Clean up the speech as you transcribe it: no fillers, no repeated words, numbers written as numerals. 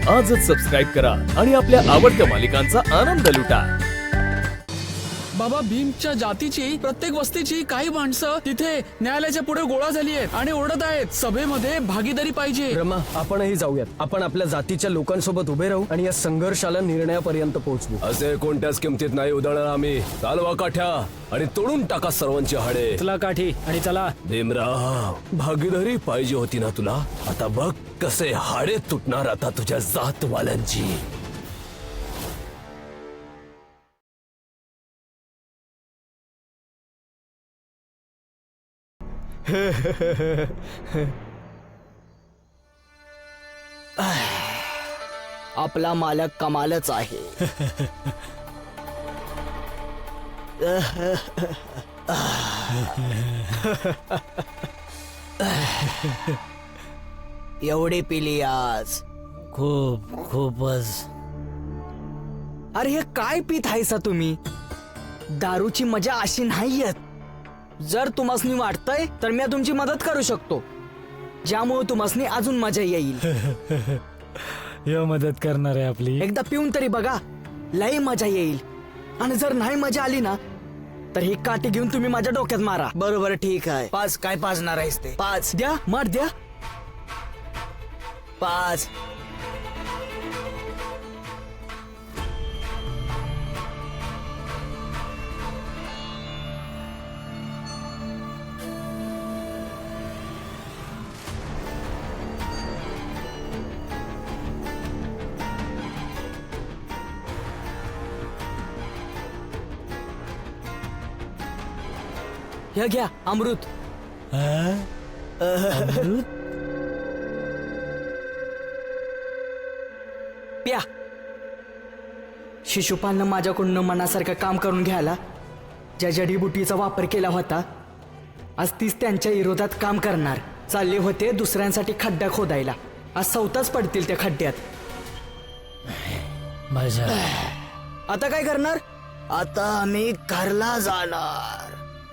आजच सबस्क्राईब करा आणि आपल्या आवडत्या मालिकांचा आनंद लुटा। बाबा भीमच्या जातीची प्रत्येक वस्तीची काही माणसं तिथे न्यायालयाच्या पुढे गोळा झाली आहेत आणि ओरडत आहेत सभेमध्ये भागीदारी पाहिजे। रमा, आपणही जाऊयात। आपण आपल्या जातीच्या लोकांसोबत उभे राहू आणि या संघर्षाला निर्णयापर्यंत पोहोचवू। असे कोणत्याच किमतीत नाही उधळणार आम्ही। चालवा काठ्या आणि तोडून टाका सर्वांची हाडे। चला काठी आणि चला। भीमराव, भागीदारी पाहिजे होती ना तुला? आता बघ कसे हाडे तुटणार आता तुझ्या जातवाल्यांची। आपला मालक कमालच आहे। एवढी पिली आज? खूपच। अरे हे काय पित आहेसा तुम्ही? दारूची मजा अशी नाही येत। जर तुम्हासनी वाटतंय तर मी तुमची मदत करू शकतो, ज्यामुळे तुम्हासनी अजून मजा येईल। मदत करणार आहे आपली। एकदा पिऊन तरी बघा, लई मजा येईल। आणि जर नाही मजा आली ना तर ही काठी घेऊन तुम्ही माझ्या डोक्यात मारा। बरोबर, ठीक आहे। पाच काय पाजणार आहेस ते? पाच द्या, मार द्या। पाच। हे घ्या अमृत। प्या। शिशुपालनं माझ्याकडून मनासारखं काम करून घ्यायला ज्या जडीबुटीचा वापर केला होता, आज तीच त्यांच्या विरोधात काम करणार। चालले होते दुसऱ्यांसाठी खड्डा खोदायला, आज स्वतःच पडतील त्या खड्ड्यात। आता काय करणार? आता आम्ही घरला जाणार।